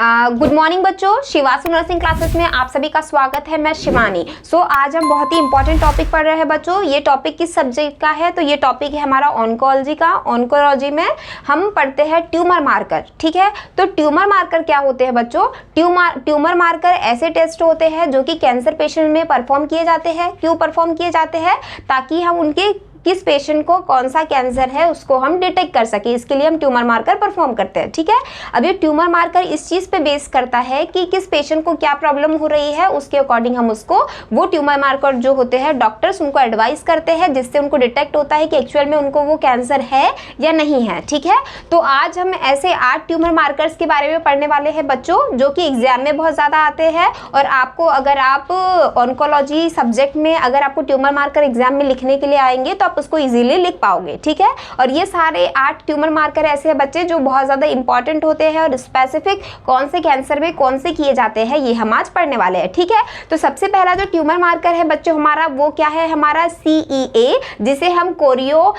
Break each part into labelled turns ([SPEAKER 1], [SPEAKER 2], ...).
[SPEAKER 1] Good morning बच्चों, शिवासु nursing classes में आप सभी का स्वागत है। मैं शिवानी। आज हम बहुत ही इंपॉर्टेंट टॉपिक पढ़ रहे हैं बच्चों। ये टॉपिक किस सब्जेक्ट का है? तो ये टॉपिक है हमारा ऑन्कोलॉजी का। ऑन्कोलॉजी में हम पढ़ते हैं ट्यूमर मार्कर। ठीक है, तो ट्यूमर मार्कर क्या होते हैं बच्चों? ट्यूमर मार्कर ऐसे टेस्ट होते हैं जो कि कैंसर पेशेंट में परफॉर्म किए जाते हैं। क्यों परफॉर्म किए जाते हैं? ताकि हम उनके किस पेशेंट को कौन सा कैंसर है उसको हम डिटेक्ट कर सके, इसके लिए हम ट्यूमर मार्कर परफॉर्म करते हैं। ठीक है, अब ये ट्यूमर मार्कर इस चीज़ पे बेस करता है कि किस पेशेंट को क्या प्रॉब्लम हो रही है, उसके अकॉर्डिंग हम उसको वो ट्यूमर मार्कर जो होते हैं डॉक्टर्स उनको एडवाइस करते हैं, जिससे उनको डिटेक्ट होता है कि एक्चुअल में उनको वो कैंसर है या नहीं है। ठीक है, तो आज हम ऐसे 8 ट्यूमर मार्कर्स के बारे में पढ़ने वाले हैं बच्चों, जो कि एग्जाम में बहुत ज़्यादा आते हैं। और आपको अगर आप ऑन्कोलॉजी सब्जेक्ट में अगर आपको ट्यूमर मार्कर एग्जाम में लिखने के लिए आएंगे तो आप उसको इजीली लिख पाओगे। ठीक है, और ये सारे 8 ट्यूमर मार्कर ऐसे हैं बच्चे जो बहुत ज़्यादा इंपॉर्टेंट होते हैं और स्पेसिफिक कौन से कैंसर में कौन से किए जाते हैं ये हम आज पढ़ने वाले हैं। ठीक है, तो सबसे पहला जो ट्यूमर मार्कर है बच्चों हमारा, वो क्या है? हमारा CEA, जिसे हम कोरियो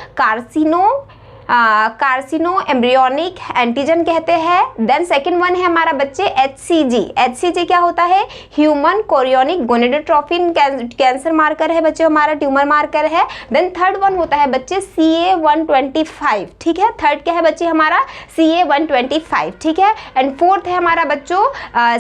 [SPEAKER 1] कार्सिनो एम्ब्रियोनिक एंटीजन कहते हैं। देन सेकंड वन है हमारा बच्चे HCG। HCG क्या होता है? Human chorionic gonadotropin cancer marker है बच्चे, हमारा ट्यूमर मार्कर है। देन थर्ड वन होता है बच्चे CA-125। ठीक है, थर्ड क्या है बच्चे हमारा? CA-125। ठीक है, एंड फोर्थ है हमारा बच्चों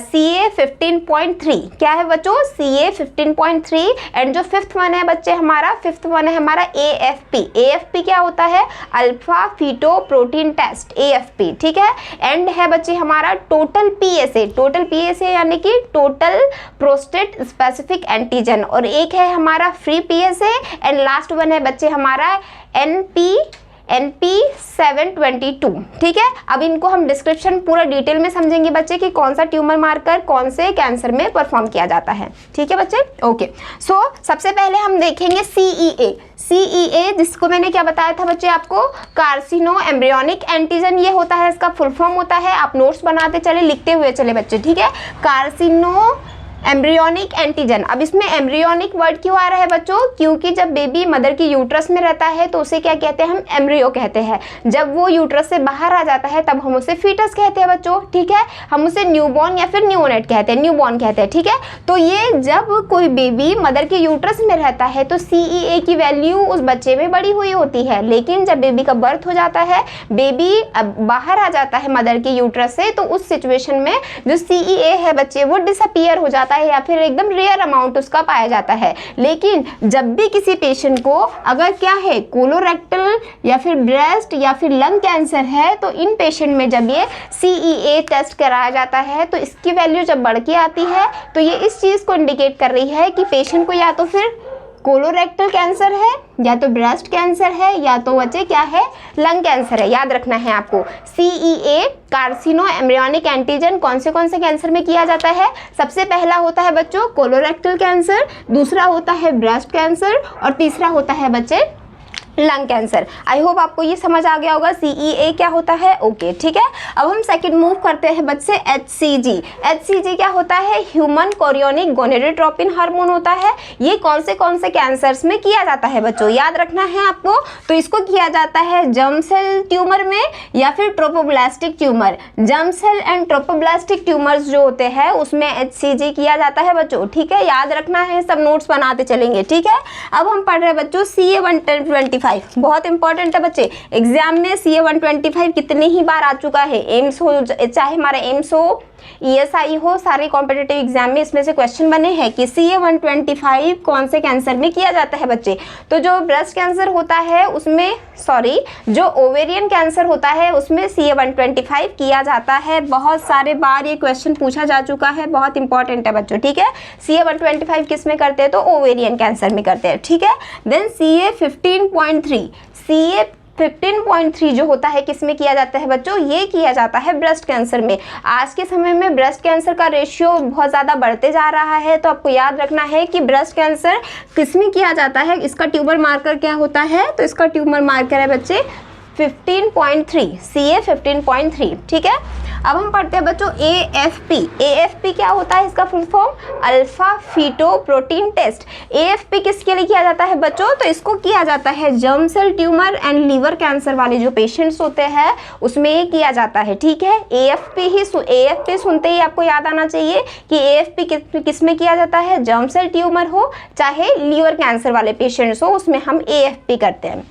[SPEAKER 1] CA-15.3। क्या है बच्चों? CA-15.3। एंड जो फिफ्थ वन है बच्चे हमारा, फिफ्थ वन है हमारा AFP। AFP क्या होता है? Alpha feto protein test, AFP। ठीक है, एंड है बच्चे हमारा टोटल PSA। टोटल PSA यानी कि टोटल प्रोस्टेट स्पेसिफिक एंटीजन। और एक है हमारा free PSA and last one है बच्चे हमारा NP722। ठीक है, अब इनको हम डिस्क्रिप्शन पूरा डिटेल में समझेंगे बच्चे कि कौन सा ट्यूमर मार्कर कौन से कैंसर में परफॉर्म किया जाता है। ठीक है बच्चे, ओके। सो सबसे पहले हम देखेंगे CEA। CEA जिसको मैंने क्या बताया था बच्चे आपको? कार्सिनो एम्ब्रियोनिक एंटीजन। ये होता है, इसका फुल फॉर्म होता है, आप नोट्स बनाते चले, लिखते हुए चले बच्चे। ठीक है, कार्सिनो एम्ब्रियोनिक एंटीजन। अब इसमें एम्ब्रियोनिक वर्ड क्यों आ रहा है बच्चों? क्योंकि जब बेबी मदर की यूट्रस में रहता है तो उसे क्या कहते हैं? हम एम्ब्रियो कहते हैं। जब वो यूट्रस से बाहर आ जाता है तब हम उसे फीटस कहते हैं बच्चों। ठीक है, हम उसे न्यूबॉर्न या फिर न्यूनेट कहते हैं, न्यूबॉर्न कहते हैं। ठीक है, तो ये जब कोई बेबी मदर के यूट्रस में रहता है तो CEA की वैल्यू उस बच्चे में बढ़ी हुई होती है। लेकिन जब बेबी का बर्थ हो जाता है, बेबी बाहर आ जाता है मदर के यूट्रस से, तो उस सिचुएशन में जो CEA है बच्चे वो डिसअपियर हो जाता है या फिर एकदम रेयर अमाउंट उसका पाया जाता है। लेकिन जब भी किसी पेशेंट को अगर क्या है कोलोरेक्टल या फिर ब्रेस्ट या फिर लंग कैंसर है तो इन पेशेंट में जब ये CEA टेस्ट कराया जाता है तो इसकी वैल्यू जब बढ़ के आती है तो ये इस चीज़ को इंडिकेट कर रही है कि पेशेंट को या तो फिर कोलोरेक्टल कैंसर है या तो ब्रेस्ट कैंसर है या तो बच्चे क्या है? लंग कैंसर है। याद रखना है आपको। CEA कार्सिनो एम्ब्रियोनिक एंटीजन कौन से कैंसर में किया जाता है? सबसे पहला होता है बच्चों कोलोरेक्टल कैंसर, दूसरा होता है ब्रेस्ट कैंसर और तीसरा होता है बच्चे लंग कैंसर। आई होप आपको ये समझ आ गया होगा CEA क्या होता है। ओके, ठीक है, अब हम सेकंड मूव करते हैं बच्चे HCG। HCG क्या होता है? ह्यूमन कोरियोनिक गोनेडोट्रोपिन हार्मोन होता है। ये कौन से कैंसर्स में किया जाता है बच्चों? याद रखना है आपको। तो इसको किया जाता है जर्म सेल ट्यूमर में या फिर trophoblastic tumour. Germ cell and trophoblastic tumours जो होते हैं उसमें HCG किया जाता है बच्चों। ठीक है, याद रखना है, सब नोट्स बनाते चलेंगे। ठीक है, अब हम पढ़ रहे हैं बच्चों CA-125। बहुत इंपॉर्टेंट है बच्चे, एग्जाम में CA-125 कितने ही बार आ चुका है। एम्स हो चाहे हमारा एम्स हो, ESI हो, सारे कॉम्पिटिटिव एग्जाम में इसमें से क्वेश्चन बने हैं कि CA-125 कौन से कैंसर में किया जाता है बच्चे। तो जो ब्रेस्ट कैंसर होता है उसमें, जो ओवेरियन कैंसर होता है उसमें CA-125 किया जाता है। बहुत सारे बार ये क्वेश्चन पूछा जा चुका है, बहुत इंपॉर्टेंट है बच्चों। ठीक है, CA-125 किस में करते हैं? तो ओवेरियन कैंसर में करते हैं। ठीक है, देन CA-15.3। CA-15.3 जो होता है किस में किया जाता है बच्चों? ये किया जाता है ब्रेस्ट कैंसर में। आज के समय में ब्रेस्ट कैंसर का रेशियो बहुत ज़्यादा बढ़ते जा रहा है, तो आपको याद रखना है कि ब्रेस्ट कैंसर किस में किया जाता है। इसका ट्यूमर मार्कर क्या होता है? तो इसका ट्यूमर मार्कर है बच्चे 15.3, CA-15.3। ठीक है, अब हम पढ़ते हैं बच्चों AFP। AFP क्या होता है, इसका full form alpha fetoprotein test. AFP किसके लिए किया जाता है बच्चों, तो इसको किया जाता है germ cell tumour and liver cancer वाले जो पेशेंट्स होते हैं उसमें ये किया जाता है, ठीक है। AFP सुनते ही आपको याद आना चाहिए कि AFP किस में किया जाता है, जर्म सेल ट्यूमर हो चाहे लीवर कैंसर वाले पेशेंट्स हो, उसमें हम AFP करते हैं,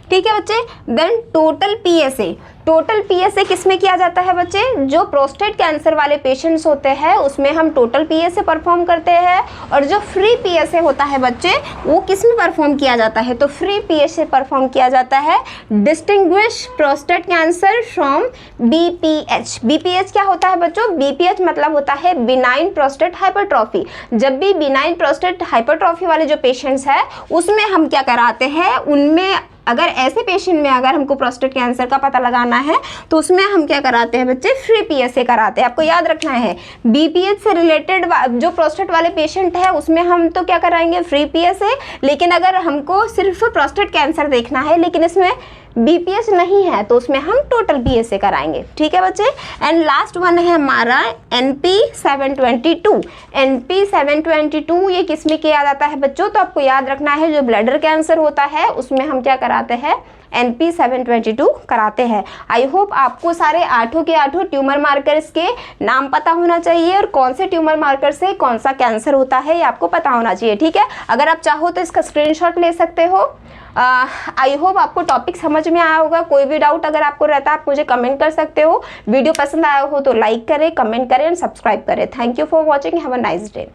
[SPEAKER 1] ठीक है बच्चे। देन टोटल PSA किस में किया जाता है बच्चे, जो प्रोस्टेट कैंसर वाले पेशेंट्स होते हैं उसमें हम टोटल PSA परफॉर्म करते हैं। और जो फ्री PSA होता है बच्चे वो किस में परफॉर्म किया जाता है, तो फ्री PSA परफॉर्म किया जाता है distinguish prostate cancer from BPH। BPH क्या होता है बच्चों, BPH मतलब होता है बिनाइन प्रोस्टेट हाइपरट्रॉफी। जब भी बिनाइन प्रोस्टेट हाइपरट्रॉफी वाले जो पेशेंट्स हैं उसमें हम क्या कराते हैं, उनमें अगर ऐसे पेशेंट में अगर हमको प्रोस्टेट कैंसर का पता लगाना है तो उसमें हम क्या कराते हैं बच्चे, फ्री PSA कराते हैं। आपको याद रखना है BPH से रिलेटेड जो प्रोस्टेट वाले पेशेंट है उसमें हम तो क्या कराएंगे, फ्री PSA। लेकिन अगर हमको सिर्फ प्रोस्टेट कैंसर देखना है लेकिन इसमें BPH नहीं है तो उसमें हम टोटल PSA कराएंगे, ठीक है बच्चे। एंड लास्ट वन है हमारा NP722। NP722 ये किस में किया जाता है बच्चों, तो आपको याद रखना है जो ब्लैडर कैंसर होता है उसमें हम क्या कराते हैं, NP722 कराते हैं। आई होप आपको सारे 8 के 8 ट्यूमर मार्कर्स के नाम पता होना चाहिए और कौन से ट्यूमर मार्कर से कौन सा कैंसर होता है ये आपको पता होना चाहिए, ठीक है। अगर आप चाहो तो इसका स्क्रीनशॉट ले सकते हो। आई होप आपको टॉपिक समझ में आया होगा। कोई भी डाउट अगर आपको रहता है आप मुझे कमेंट कर सकते हो। वीडियो पसंद आया हो तो लाइक करें, कमेंट करें एंड सब्सक्राइब करें। Thank you for watching, have a nice day.